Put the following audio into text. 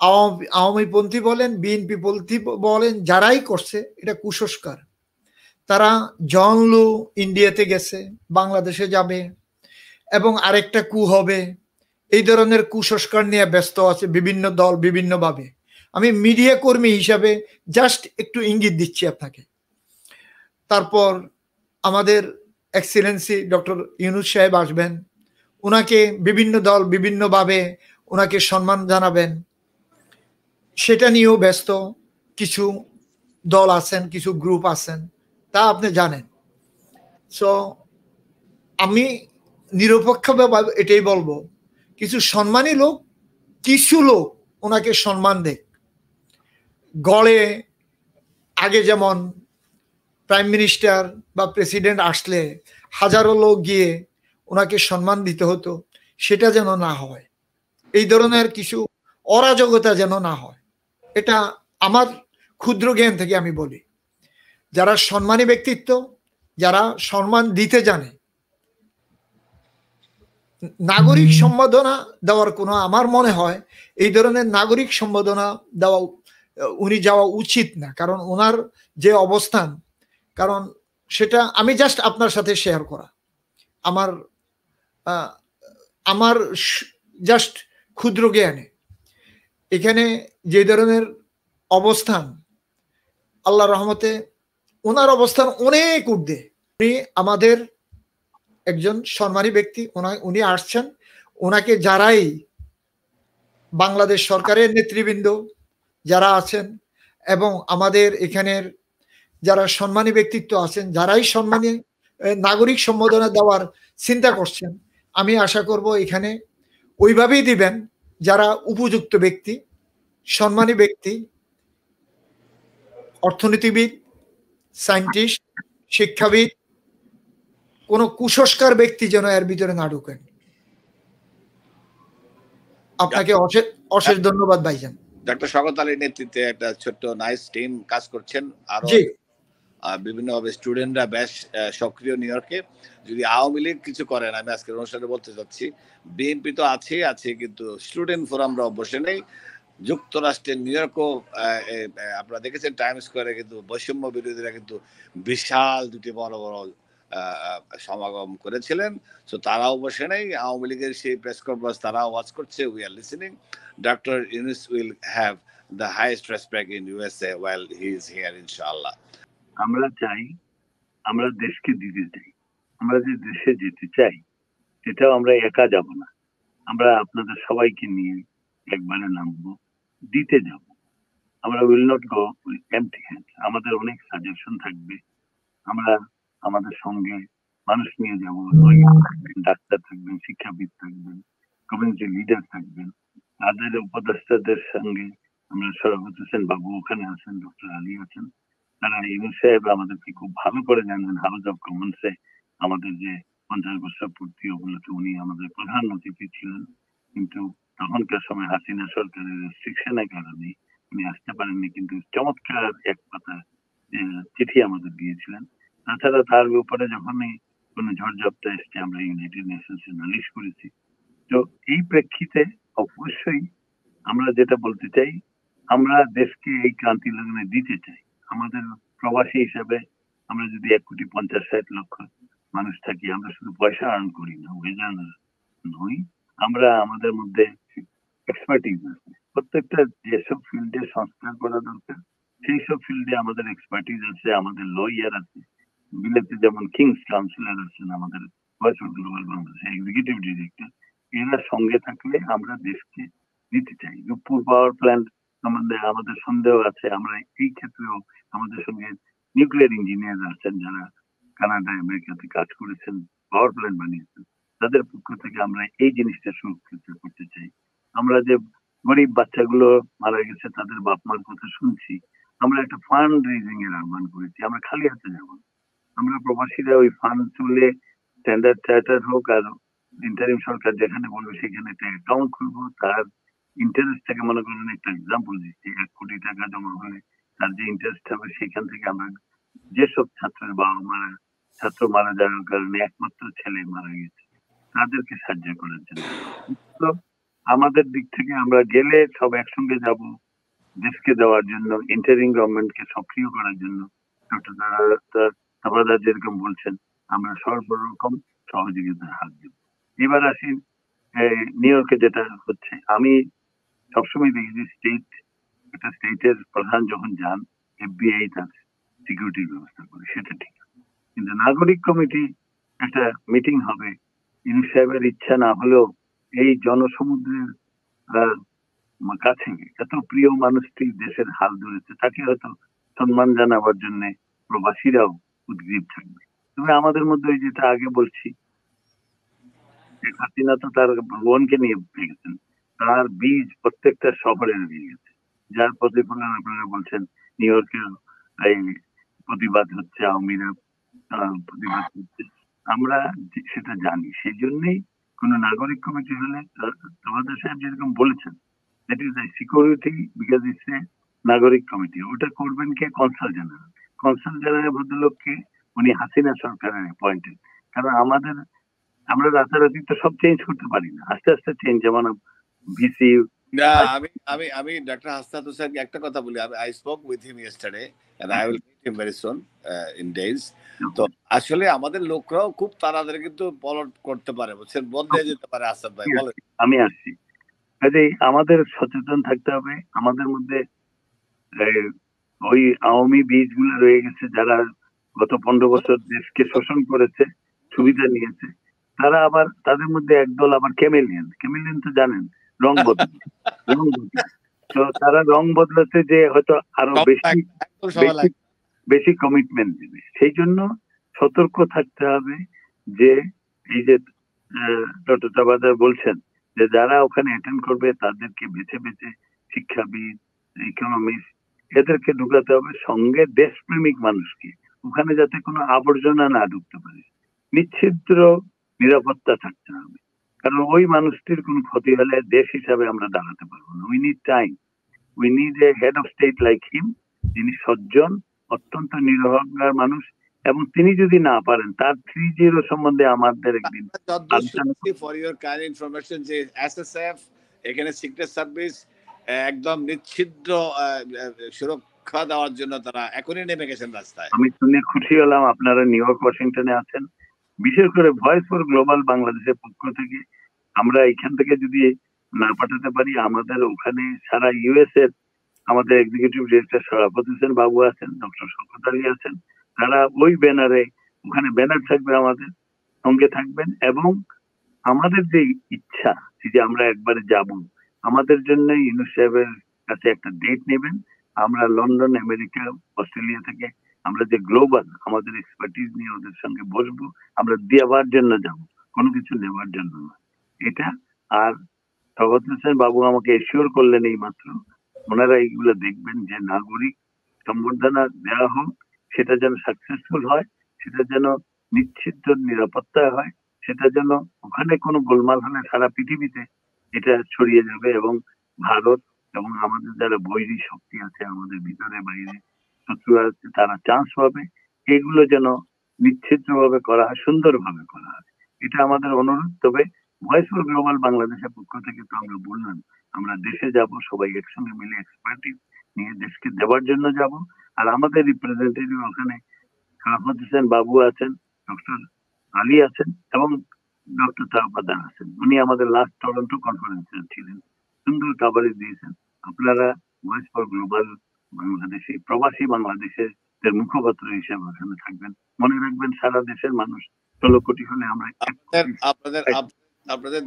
আওয়ামীপন্থী বলেন, বিএনপি পন্থী বলেন, যারাই করছে এটা কুসংস্কার। তারা জন লু ইন্ডিয়াতে গেছে, বাংলাদেশে যাবে এবং আরেকটা কু হবে, এই ধরনের কুসংস্কার নিয়ে ব্যস্ত আছে বিভিন্ন দল বিভিন্নভাবে। আমি মিডিয়া কর্মী হিসাবে জাস্ট একটু ইঙ্গিত দিচ্ছি আপনাকে। তারপর আমাদের এক্সিলেন্সি ডক্টর ইউনূস সাহেব আসবেন, ওনাকে বিভিন্ন দল বিভিন্নভাবে ওনাকে সম্মান জানাবেন, সেটা নিয়েও ব্যস্ত কিছু দল আছেন, কিছু গ্রুপ আছেন, তা আপনি জানেন। সো আমি নিরপেক্ষভাবে এটাই বলবো, কিছু সম্মানী লোক, কিছু লোক ওনাকে সম্মান দেয়। গড়ে আগে যেমন প্রাইম মিনিস্টার বা প্রেসিডেন্ট আসলে হাজারো লোক গিয়ে ওনাকে সম্মান দিতে হতো, সেটা যেন না হয়। এই ধরনের কিছু অরাজকতা যেন না হয়, এটা আমার ক্ষুদ্র জ্ঞান থেকে আমি বলি। যারা সম্মানী ব্যক্তিত্ব, যারা সম্মান দিতে জানে, নাগরিক সম্বোধনা দেওয়ার কোনো, আমার মনে হয় এই ধরনের নাগরিক সম্বোধনা দেওয়া উনি যাওয়া উচিত না, কারণ ওনার যে অবস্থান, কারণ সেটা আমি জাস্ট আপনার সাথে শেয়ার করা, আমার আমার জাস্ট ক্ষুদ্র জ্ঞানে এখানে যে ধরনের অবস্থান, আল্লাহ রহমতে ওনার অবস্থান অনেক ঊর্ধ্বে। উনি আমাদের একজন সম্মানী ব্যক্তি, উনি আসছেন, ওনাকে যারাই বাংলাদেশ সরকারের নেতৃবৃন্দ যারা আছেন এবং আমাদের এখানের যারা সম্মানী ব্যক্তিত্ব আছেন, যারাই সম্মানী নাগরিক সম্বোধনা দেওয়ার চিন্তা করছেন, আমি আশা করব এখানে ওইভাবেই দিবেন যারা উপযুক্ত ব্যক্তি, সম্মানী ব্যক্তি, অর্থনীতিবিদ, সায়েন্টিস্ট, শিক্ষাবিদ, কোন কুসংস্কার ব্যক্তি যেন এর ভিতরে না ঢুকেন। আপনাকে অশেষ ধন্যবাদ ভাইজান। ডক্টর শওকত আলীর নেতৃত্বে একটা ছোট্ট নাইস টিম কাজ করছেন, আরো বিভিন্নভাবে স্টুডেন্টরা বেশ সক্রিয় নিউ ইয়র্কে। যদি আওয়ামী লীগ কিছু করেন, আমি আজকের অনুষ্ঠানে বলতে চাচ্ছি, বিএনপি তো আছে, কিন্তু স্টুডেন্ট ফোরামরাও বসে নেই। যুক্তরাষ্ট্রের নিউ ইয়র্কও আপনারা দেখেছেন টাইম স্কোয়ারে কিন্তু বৈষম্য বিরোধীরা কিন্তু বিশাল দুটি বড় বড় সমাগম করেছিলেন। সো তারাও বসে নেই, আওয়ামী লীগের সেই প্রেস কনফারেন্স তারাও ওয়াচ করছে। We are listening. Doctor Yunus will have the highest respect in USA while he is here ইনশাআল্লাহ। আমরা চাই, আমরা দেশকে দিতে চাই, আমরা যে দেশে যেতে চাই সেটাও আমরা একা যাব না, আমরা আপনাদের সবাইকে নিয়ে একবারে নামবো, দিতে যাব। আমরা will not go MT hand. আমাদের অনেক সাজেশন থাকবে, আমরা আমাদের সঙ্গে মানুষ নিয়ে যাব, ডাক্তার থাকবেন, শিক্ষাবিদ থাকবেন, কমিউনিটি লিডার থাকবেন, তাদের উপদেষ্টাদের সঙ্গে আমরা শরাফত হোসেন বাবু ওখানে আছেন, ডক্টর আলী আছেন, তারা ইউনূস সাহেব আমাদেরকে খুব ভালো করে জানেন। হাউস অফ কমন্সে আমাদের যে 50 বছর পূর্তি উপলক্ষে উনি আমাদের প্রধান অতিথি ছিলেন, কিন্তু তখনকার সময় হাসিনা সরকারের রেস্ট্রিকশনের কারণে উনি আসতে পারেননি, কিন্তু চমৎকার এক পাতা চিঠি আমাদের দিয়েছিলেন। তাছাড়া তার উপরে যখনই কোনো ঝড়ঝাপটা এসছে আমরা ইউনাইটেড নেশনসে নালিশ করেছি। তো এই প্রেক্ষিতে অবশ্যই আমরা যেটা বলতে চাই, আমরা দেশকে এই ক্রান্তি লগ্নে দিতে চাই। আমাদের প্রবাসী হিসাবে আমরা যদি 1,50,60,00,000 মানুষ থাকি, আমরা শুধু পয়সা আর্ন করি না, ওয়েজার নই, আমরা আমাদের মধ্যে এক্সপার্টিজ আছে। প্রত্যেকটা যেসব ফিল্ডে সংস্কার করা দরকার সেই সব ফিল্ডে আমাদের এক্সপার্টিজ আছে, আমাদের লয়ার আছে। বিলেতে যেমন কিংস কাউন্সিলর আছেন, আমাদের voice of global Bangladesh executive director, এরা সঙ্গে থাকলে আমরা দেশকে দিতে চাই। রূপপুর পাওয়ার প্ল্যান্ট সম্বন্ধে আমাদের সন্দেহ আছে, আমরা এই ক্ষেত্রেও আমাদের সঙ্গে নিউক্লিয়ার ইঞ্জিনিয়ার আছেন যারা কানাডা আমেরিকাতে কাজ করেছেন, পাওয়ার প্ল্যান্ট বানিয়েছেন, তাদের পক্ষ থেকে আমরা এই জিনিসটা সুরক্ষিত করতে চাই। আমরা যে গরিব বাচ্চাগুলো মারা গেছে তাদের বাপ মার কথা শুনছি, আমরা একটা ফান্ড রেজিং এর আহ্বান করেছি। আমরা খালি হাতে যাব, আমরা প্রবাসীরা ওই ফান্ড তুলে স্ট্যান্ডার্ড চার্টার হোক আর ইন্টারিম সরকার যেখানে বলবে সেখানে একটা অ্যাকাউন্ট খুলবো, তার ইন্টারেস্ট থেকে মনে করেন একটা এক্সাম্পল দিচ্ছি, 1 কোটি টাকা জমা হলে তার যে ইন্টারেস্ট হবে সেখান থেকে আমরা যেসব ছাত্রের বাবা মারা ছাত্র মারা যাওয়ার কারণে একমাত্র ছেলে মারা গেছে তাদেরকে সাহায্য করার জন্য। তো আমাদের দিক থেকে আমরা গেলে সব একসঙ্গে যাব দেশকে দেওয়ার জন্য, ইন্টারিম গভর্নমেন্টকে সক্রিয় করার জন্য। ডক্টর তাবাদার যেরকম বলছেন, আমরা সর্বরকম সহযোগিতার হাত দেব। এবার আসি নিউ ইয়র্কে যেটা হচ্ছে, আমি সবসময় দেখি যে একটা স্টেটের প্রধান যখন যান, FBI তার সিকিউরিটির ব্যবস্থা করে, সেটা ঠিক। কিন্তু নাগরিক কমিটি একটা মিটিং হবে, ইউনূস সাহেবের ইচ্ছা না হলেও এই জনসমুদ্রের কাছে এত প্রিয় মানুষটি দেশের হাল ধরেছে, তাকে হয়তো সম্মান জানাবার জন্য প্রবাসীরাও উদ্গ্রীব থাকবে। তবে আমাদের মধ্যে যেটা আগে বলছি, শেখ হাসিনা তো তার বোনকে নিয়ে গেছেন, তার বীজ প্রত্যেকটা শহরে দিয়ে গেছে, যার প্রতিফলন আপনারা বলছেন নিউ ইয়র্কের এই প্রতিবাদ হচ্ছে, আওয়ামীরা প্রতিবাদ করছে, আমরা সেটা জানি। সেই জন্যই কোন নাগরিক কমিটি হলে আমাদের সাহেব যেরকম বলেছেন, that is security because it's a নাগরিক কমিটি। ওটা করবেন কে? Consul general. কনসাল জেনারেল ভদ্রলোককে উনি হাসিনা সরকারের অ্যাপয়েন্টেড। কারণ আমরা রাতারাতি তো সব চেঞ্জ করতে পারি না, আস্তে আস্তে চেঞ্জ। যেমন ভিসি না, আমি ডক্টর হাসনাত হোসেনকে একটা কথা বলি। I spoke with him yesterday and I will meet him very soon in days. তো আসলে আমাদের লোকরাও খুব তাড়াতাড়ি কিন্তু পলট করতে পারে, বুঝছেন, বদলে যেতে পারে। আসাদ ভাই বলেন। আমি আসছি, কাজেই আমাদের সচেতন থাকতে হবে। আমাদের মধ্যে ওই আওয়ামী বীজগুলো রয়ে গেছে, যারা গত 15 বছর দেশকে শোষণ করেছে, সুবিধা নিয়েছে, তারা আবার তাদের মধ্যে একদল আবার ক্যামেলিয়ান তো জানেন, রং বদলে। তো তারা রং বদলাতে যে হয়তো আরো বেশি কমিটমেন্ট দেবে। সেই জন্য সতর্ক থাকতে হবে যে এই যে ডক্টর তাবাদার বলছেন যে যারা ওখানে অ্যাটেন্ড করবে তাদেরকে বেছে বেছে শিক্ষাবিদ, ইকোনমিস্ট এদেরকে ঢুকাতে হবে, সঙ্গে দেশপ্রেমিক মানুষকে, ওখানে যাতে কোনো আবর্জনা না ঢুকতে পারে, নিচ্ছিদ্র নিরাপত্তা থাকতে হবে। কারণ ওই মানুষটির কোনো ক্ষতি হলে দেশ হিসাবে আমরা দাঁড়াতে পারবো না। We need time, we need a head of state like him, যিনি সজ্জন, অত্যন্ত নিরহংকার মানুষ, এবং তিনি যদি না পারেন তার 3-0 সম্বন্ধে আমাদের একদিন ফর ইওর কাইন্ড ইনফরমেশন যে এসএসএফ এখানে সিক্রেট সার্ভিস একদম নিচ্ছিদ্র সুরক্ষা দেওয়ার জন্য তারা এখনই নেমে গেছেন রাস্তায়। আমি শুনে খুশি হলাম আপনারা নিউ ইয়র্ক, ওয়াশিংটনে আছেন। বিশেষ করে ভয়েস ফর গ্লোবাল বাংলাদেশের পক্ষ থেকে আমরা এখান থেকে যদি না পাঠাতে পারি, আমাদের ওখানে সারা ইউএস এর আমাদের এক্সিকিউটিভ ডিরেক্টর শরাফত হোসেন বাবু আছেন, ডক্টর শওকত আলী আছেন, তারা ওই ব্যানারে, ওখানে ব্যানার থাকবে, আমাদের সঙ্গে থাকবেন। এবং আমাদের যে ইচ্ছা যে আমরা একবারে যাব, আমাদের জন্য ইউনূস সাহেবের কাছে একটা ডেট নেবেন। আমরা লন্ডন, আমেরিকা, অস্ট্রেলিয়া থেকে আমরা যে গ্লোবাল আমাদের এক্সপার্টিজ নিয়ে ওদের সঙ্গে বসবো, আমরা দেওয়ার জন্য যাব, কোনো কিছু নেওয়ার জন্য না। এটা আর শওকত হোসেন বাবু আমাকে এশিওর করলেন এই মাত্র, ওনারা এইগুলো দেখবেন যে নাগরিক সম্বর্ধনা দেওয়া হোক, সেটা যেন সাকসেসফুল হয়, সেটা যেন নিশ্চিত নিরাপত্তা হয়, সেটা যেন ওখানে কোনো গোলমাল হলে সারা পৃথিবীতে এটা ছড়িয়ে যাবে, এবং ভারত এবং আমাদের যারা বৈরী শক্তি আছে আমাদের ভিতরে বাইরে, শত্রু আছে, তারা চান্স পাবে। এগুলো যেন নিশ্চিতভাবে করা হয়, সুন্দরভাবে করা হয়, এটা আমাদের অনুরোধ। তবে ভয়েস ফর গ্লোবাল বাংলাদেশের পক্ষ থেকে তো আমরা বললাম আমরা দেশে যাব, সবাই একসঙ্গে মিলে এক্সপার্টিস নিয়ে দেশকে দেওয়ার জন্য যাব। আর আমাদের রিপ্রেজেন্টেটিভ ওখানে শরাফত হোসেন বাবু আছেন, ডক্টর আলী আছেন, এবং ডক্টর তাবাদার আছেন। উনি আমাদের লাস্ট টরন্টো কনফারেন্সে ছিলেন, সুন্দর কাভারেজ দিয়েছেন। আপনারা ভয়েস ফর গ্লোবাল বাংলাদেশে প্রবাসী বাংলাদেশের মুখপাত্র হিসেবে ওখানে থাকবেন। মনে রাখবেন সারা দেশের মানুষ 16 কোটি হলে আমরা আপনাদের